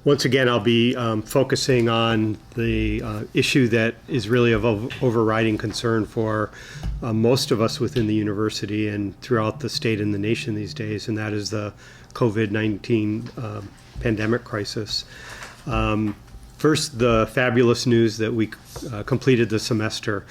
Once again, I'll be focusing on the issue that is really of overriding concern for most of us within the university and throughout the state and the nation these days, and that is the COVID-19 pandemic crisis. First, the fabulous news that we completed the semester.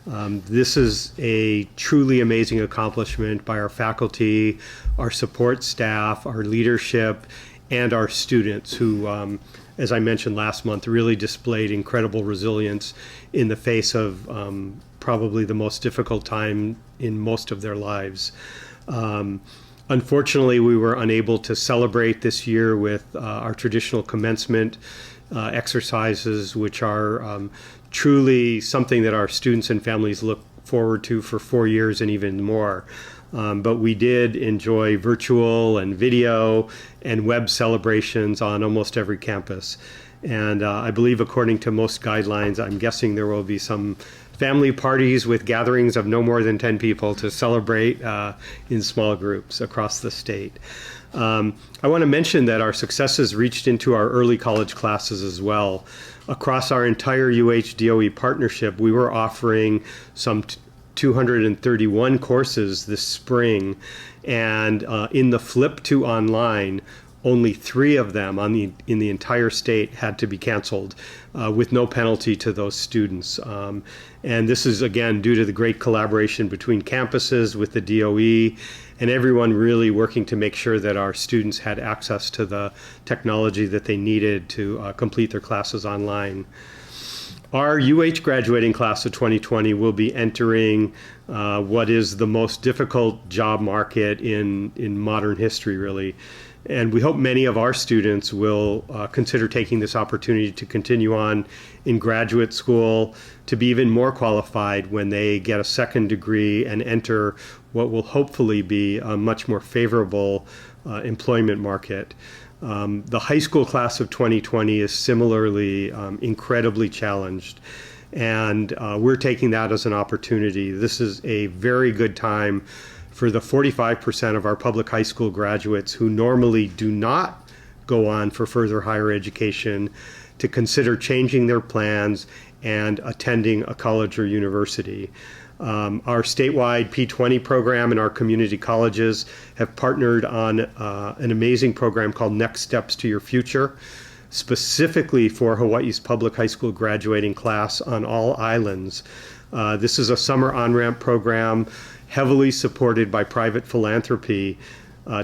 This is a truly amazing accomplishment by our faculty, our support staff, our leadership, and our students who, as I mentioned last month, really displayed incredible resilience in the face of probably the most difficult time in most of their lives. Unfortunately, we were unable to celebrate this year with our traditional commencement exercises, which are truly something that our students and families look forward to for 4 years and even more. But we did enjoy virtual and video and web celebrations on almost every campus. And I believe according to most guidelines, I'm guessing there will be some family parties with gatherings of no more than 10 people to celebrate in small groups across the state. I want to mention that our successes reached into our early college classes as well. Across our entire UH-DOE partnership, we were offering some 231 courses this spring, and in the flip to online, only 3 of them in the entire state had to be canceled with no penalty to those students. And this is, again, due to the great collaboration between campuses with the DOE and everyone really working to make sure that our students had access to the technology that they needed to complete their classes online. Our UH graduating class of 2020 will be entering what is the most difficult job market in modern history, really. And we hope many of our students will consider taking this opportunity to continue on in graduate school to be even more qualified when they get a second degree and enter what will hopefully be a much more favorable employment market. The high school class of 2020 is similarly incredibly challenged, and we're taking that as an opportunity. This is a very good time for the 45% of our public high school graduates who normally do not go on for further higher education to consider changing their plans and attending a college or university. Our statewide P20 program and our community colleges have partnered on an amazing program called Next Steps to Your Future, specifically for Hawaii's public high school graduating class on all islands. This is a summer on-ramp program heavily supported by private philanthropy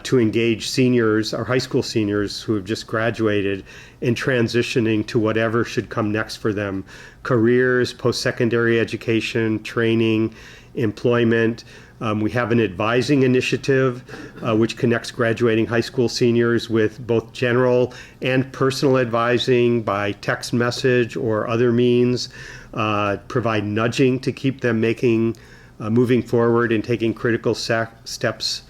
to engage seniors, our high school seniors who have just graduated, in transitioning to whatever should come next for them: careers, post-secondary education, training, employment. We have an advising initiative which connects graduating high school seniors with both general and personal advising by text message or other means, provide nudging to keep them moving forward and taking critical steps.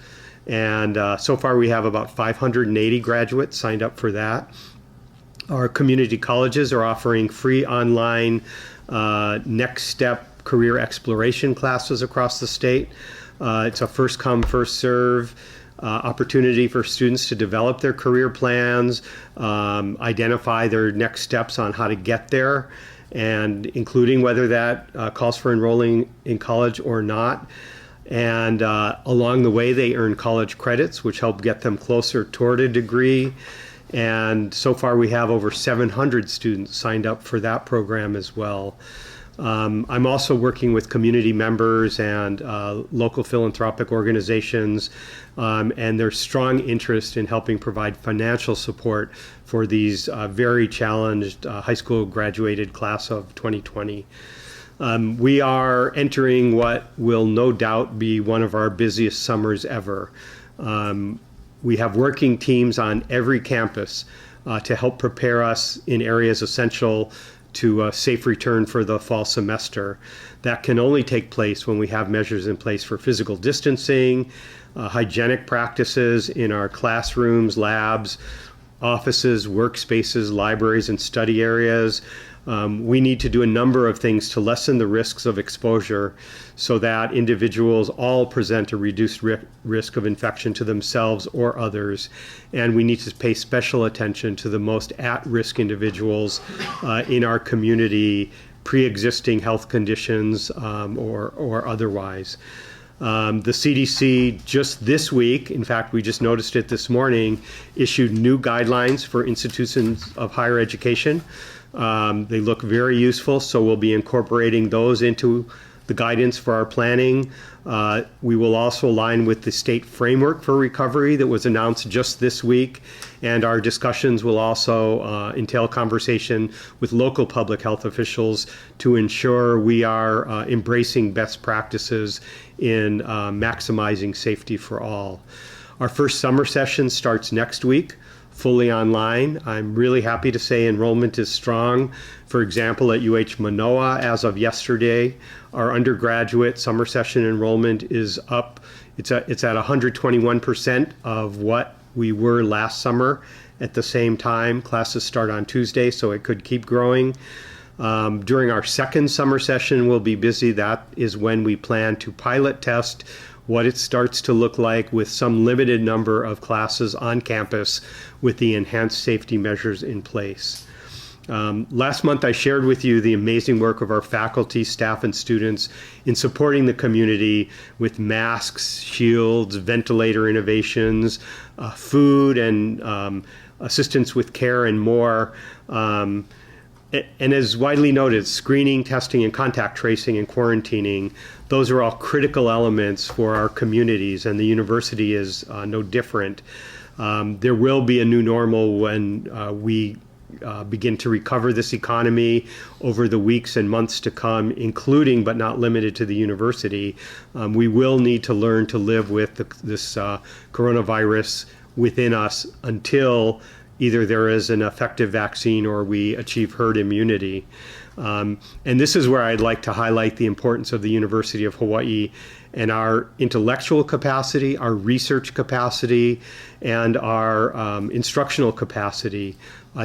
And so far we have about 580 graduates signed up for that. Our community colleges are offering free online next step career exploration classes across the state. It's a first come, first serve opportunity for students to develop their career plans, identify their next steps on how to get there, and including whether that calls for enrolling in college or not. And along the way, they earn college credits, which help get them closer toward a degree. And so far, we have over 700 students signed up for that program as well. I'm also working with community members and local philanthropic organizations and their strong interest in helping provide financial support for these very challenged high school graduated class of 2020. We are entering what will no doubt be one of our busiest summers ever. We have working teams on every campus to help prepare us in areas essential to a safe return for the fall semester. That can only take place when we have measures in place for physical distancing, hygienic practices in our classrooms, labs, offices, workspaces, libraries, and study areas. We need to do a number of things to lessen the risks of exposure so that individuals all present a reduced risk of infection to themselves or others. And we need to pay special attention to the most at-risk individuals in our community, pre-existing health conditions or otherwise. The CDC just this week, in fact, we just noticed it this morning, issued new guidelines for institutions of higher education. They look very useful, so we'll be incorporating those into the guidance for our planning. We will also align with the state framework for recovery that was announced just this week, and our discussions will also entail conversation with local public health officials to ensure we are embracing best practices in maximizing safety for all. Our first summer session starts next week, fully online. I'm really happy to say enrollment is strong. For example, at UH Manoa, as of yesterday, our undergraduate summer session enrollment is up. It's at 121% of what we were last summer at the same time. Classes start on Tuesday, so it could keep growing. During our second summer session, we'll be busy. That is when we plan to pilot test what it starts to look like with some limited number of classes on campus with the enhanced safety measures in place. Last month, I shared with you the amazing work of our faculty, staff, and students in supporting the community with masks, shields, ventilator innovations, food, and assistance with care, and more. And as widely noted, screening, testing, and contact tracing and quarantining, those are all critical elements for our communities, and the university is no different. There will be a new normal when we begin to recover this economy over the weeks and months to come, including but not limited to the university. We will need to learn to live with this coronavirus within us until either there is an effective vaccine or we achieve herd immunity. And this is where I'd like to highlight the importance of the University of Hawaii and our intellectual capacity, our research capacity, and our instructional capacity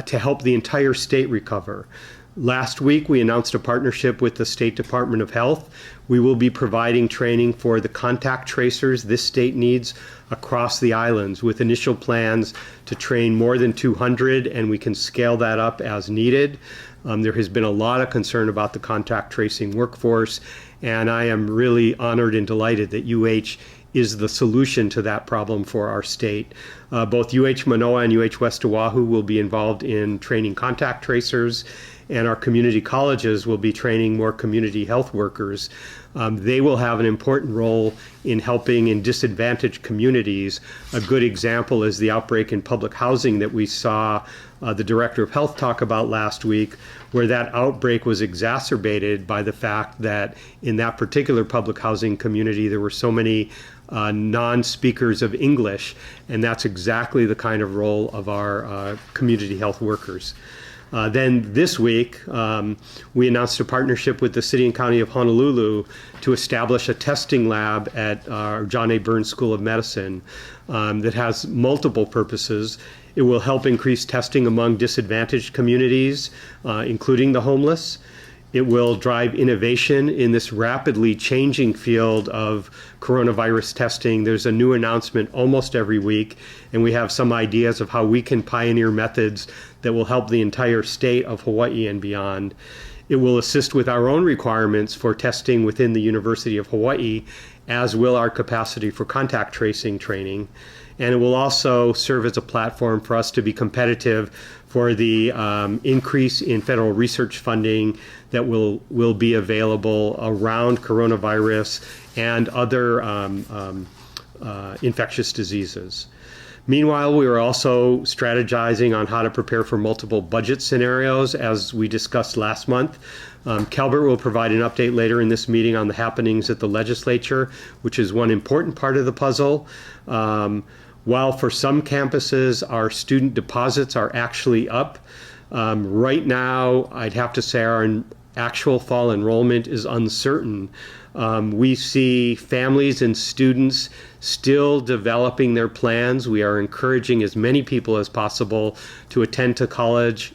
to help the entire state recover. Last week, we announced a partnership with the State Department of Health. We will be providing training for the contact tracers this state needs across the islands, with initial plans to train more than 200, and we can scale that up as needed. There has been a lot of concern about the contact tracing workforce, and I am really honored and delighted that UH is the solution to that problem for our state. Both UH Manoa and UH West Oahu will be involved in training contact tracers, and our community colleges will be training more community health workers. They will have an important role in helping in disadvantaged communities. A good example is the outbreak in public housing that we saw the Director of Health talk about last week, where that outbreak was exacerbated by the fact that in that particular public housing community there were so many non-speakers of English, and that's exactly the kind of role of our community health workers. Then this week, we announced a partnership with the City and County of Honolulu to establish a testing lab at our John A. Burns School of Medicine that has multiple purposes. It will help increase testing among disadvantaged communities, including the homeless. It will drive innovation in this rapidly changing field of coronavirus testing. There's a new announcement almost every week, and we have some ideas of how we can pioneer methods that will help the entire state of Hawaii and beyond. It will assist with our own requirements for testing within the University of Hawaii, as will our capacity for contact tracing training. And it will also serve as a platform for us to be competitive for the increase in federal research funding that will be available around coronavirus and other infectious diseases. Meanwhile, we are also strategizing on how to prepare for multiple budget scenarios, as we discussed last month. Calbert will provide an update later in this meeting on the happenings at the legislature, which is one important part of the puzzle. While for some campuses our student deposits are actually up, right now I'd have to say our actual fall enrollment is uncertain. We see families and students still developing their plans. We are encouraging as many people as possible to attend college,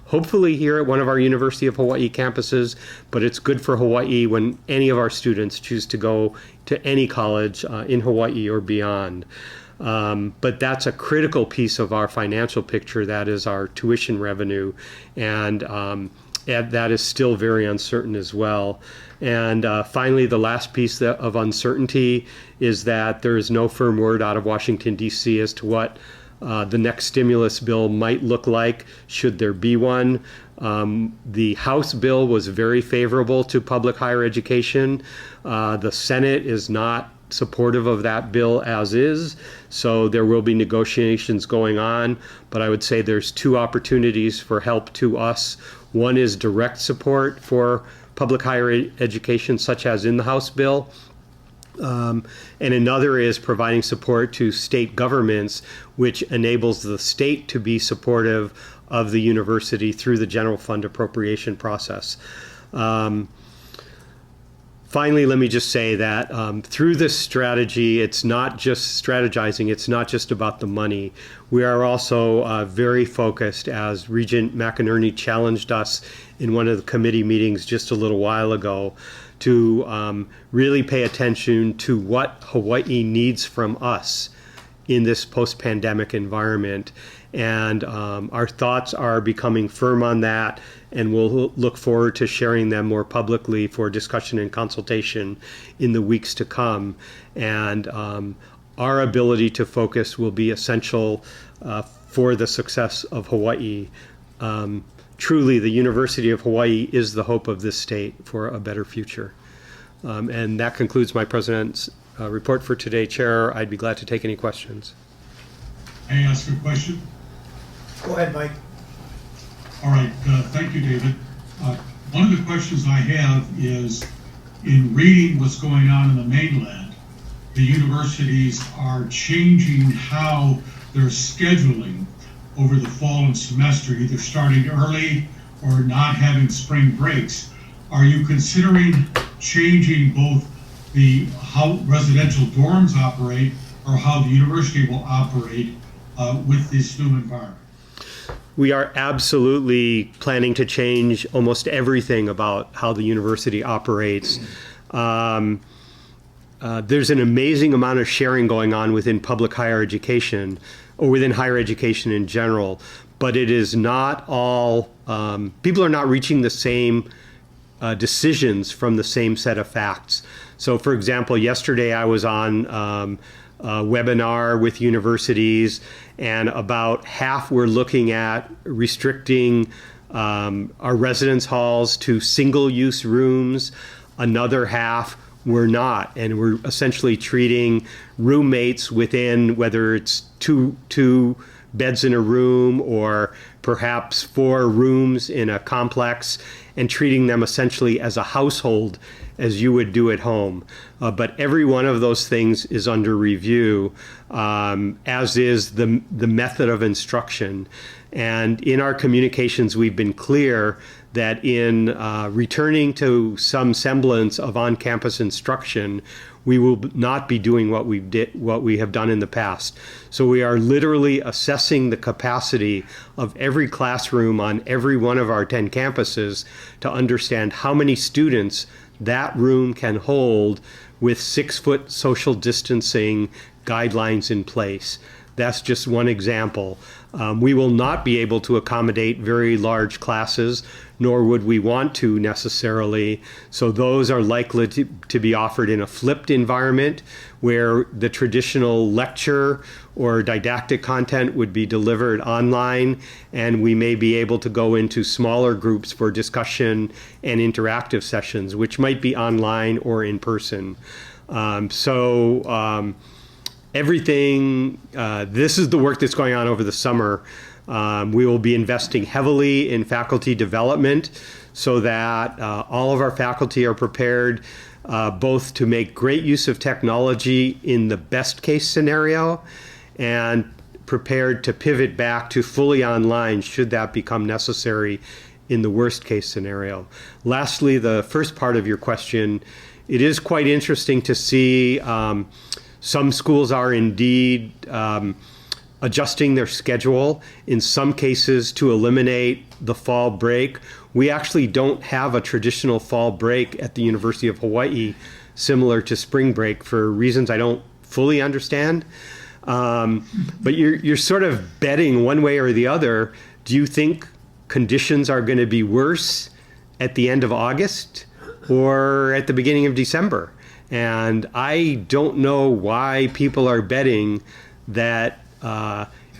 hopefully here at one of our University of Hawaii campuses, but it's good for Hawaii when any of our students choose to go to any college in Hawaii or beyond. But that's a critical piece of our financial picture. That is our tuition revenue, and that is still very uncertain as well. And finally, the last piece of uncertainty is that there is no firm word out of Washington, D.C. as to what the next stimulus bill might look like, should there be one. The House bill was very favorable to public higher education. The Senate is not supportive of that bill as is, so there will be negotiations going on, but I would say there's two opportunities for help to us. One is direct support for public higher education, such as in the House bill, and another is providing support to state governments, which enables the state to be supportive of the university through the general fund appropriation process. Finally, let me just say that through this strategy, it's not just strategizing, it's not just about the money. We are also very focused, as Regent McInerney challenged us in one of the committee meetings just a little while ago, to really pay attention to what Hawaii needs from us in this post-pandemic environment. And our thoughts are becoming firm on that, and we'll look forward to sharing them more publicly for discussion and consultation in the weeks to come. And our ability to focus will be essential for the success of Hawaii. Truly, the University of Hawaii is the hope of this state for a better future. And that concludes my president's report for today. Chair, I'd be glad to take any questions. May I ask a question? Go ahead, Mike. All right, thank you, David. One of the questions I have is, in reading what's going on in the mainland, the universities are changing how they're scheduling over the fall and semester, either starting early or not having spring breaks. Are you considering changing both how residential dorms operate or how the university will operate with this new environment? We are absolutely planning to change almost everything about how the university operates. There's an amazing amount of sharing going on within public higher education, or within higher education in general, but it is not all, people are not reaching the same decisions from the same set of facts. So for example, yesterday I was on a webinar with universities, and about half were looking at restricting our residence halls to single-use rooms. Another half were not, and we're essentially treating roommates within, whether it's two beds in a room or perhaps 4 rooms in a complex, and treating them essentially as a household as you would do at home. But every one of those things is under review, as is the method of instruction. And in our communications, we've been clear that in returning to some semblance of on-campus instruction, we will not be doing what we have done in the past. So we are literally assessing the capacity of every classroom on every one of our 10 campuses to understand how many students that room can hold with 6-foot social distancing guidelines in place. That's just one example. We will not be able to accommodate very large classes, nor would we want to necessarily. So those are likely to be offered in a flipped environment where the traditional lecture or didactic content would be delivered online, and we may be able to go into smaller groups for discussion and interactive sessions, which might be online or in person. Everything, this is the work that's going on over the summer. We will be investing heavily in faculty development so that all of our faculty are prepared both to make great use of technology in the best case scenario and prepared to pivot back to fully online should that become necessary in the worst case scenario. Lastly, the first part of your question, it is quite interesting to see some schools are indeed adjusting their schedule, in some cases to eliminate the fall break. We actually don't have a traditional fall break at the University of Hawaii, similar to spring break, for reasons I don't fully understand. But you're sort of betting one way or the other. Do you think conditions are going to be worse at the end of August or at the beginning of December? And I don't know why people are betting that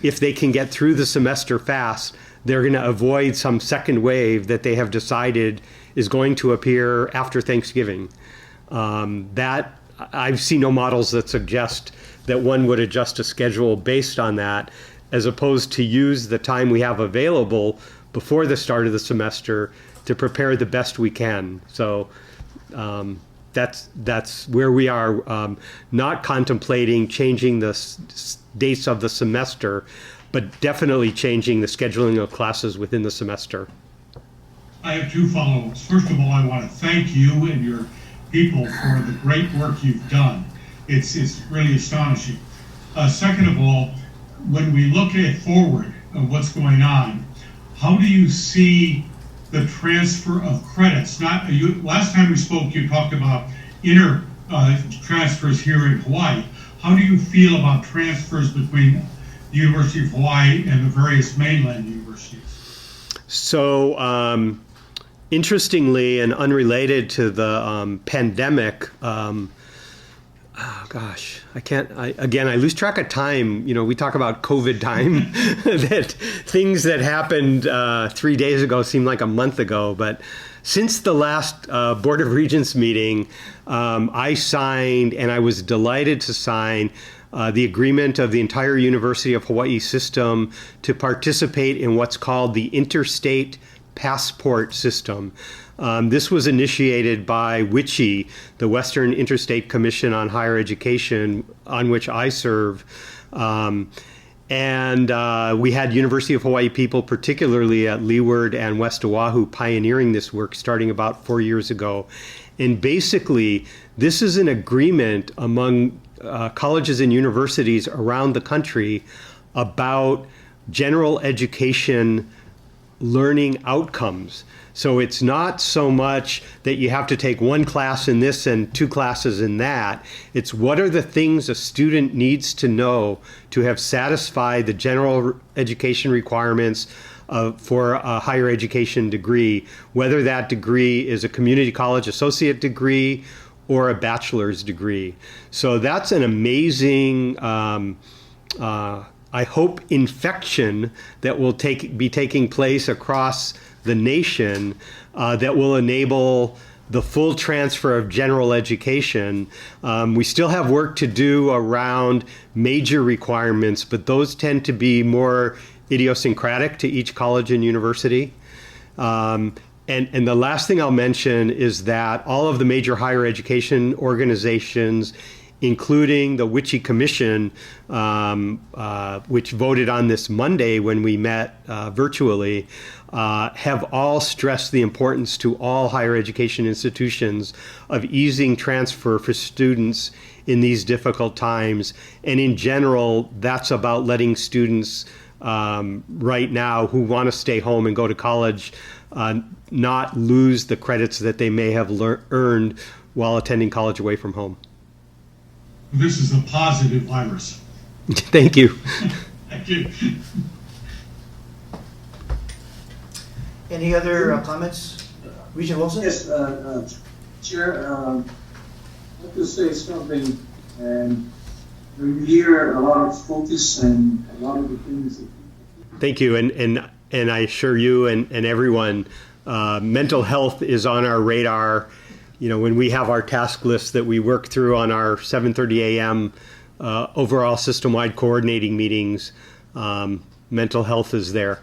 if they can get through the semester fast, they're going to avoid some second wave that they have decided is going to appear after Thanksgiving. That I've seen no models that suggest that one would adjust a schedule based on that, as opposed to use the time we have available before the start of the semester to prepare the best we can. So that's where we are, not contemplating changing the dates of the semester, but definitely changing the scheduling of classes within the semester. I have two follow-ups. First of all, I want to thank you and your people for the great work you've done. It's really astonishing. Second of all, when we look forward of what's going on, how do you see the transfer of credits? Last time we spoke, you talked about inter transfers here in Hawaii. How do you feel about transfers between the University of Hawaii and the various mainland universities? So, interestingly and unrelated to the pandemic, I lose track of time. You know, we talk about COVID time, that things that happened 3 days ago seem like a month ago. But since the last Board of Regents meeting, I signed, and I was delighted to sign, the agreement of the entire University of Hawaii system to participate in what's called the Interstate Passport System. This was initiated by WICHE, the Western Interstate Commission on Higher Education, on which I serve. And we had University of Hawaii people, particularly at Leeward and West Oahu, pioneering this work starting about 4 years ago. And basically, this is an agreement among colleges and universities around the country about general education learning outcomes. So it's not so much that you have to take one class in this and 2 classes in that. It's what are the things a student needs to know to have satisfied the general education requirements for a higher education degree, whether that degree is a community college associate degree or a bachelor's degree. So that's an amazing, I hope, infection that will be taking place across the nation that will enable the full transfer of general education. We still have work to do around major requirements, but those tend to be more idiosyncratic to each college and university. And the last thing I'll mention is that all of the major higher education organizations, including the WICHE Commission, which voted on this Monday when we met virtually, have all stressed the importance to all higher education institutions of easing transfer for students in these difficult times. And in general, that's about letting students right now who want to stay home and go to college not lose the credits that they may have earned while attending college away from home. This is a positive virus. Thank you. Thank you. Any other comments? Regent Wilson? Yes, Chair, I want to say something, and we hear a lot of focus and a lot of the things that Thank you, and I assure you and everyone, mental health is on our radar. You know, when we have our task lists that we work through on our 7:30 a.m. Overall system-wide coordinating meetings, mental health is there.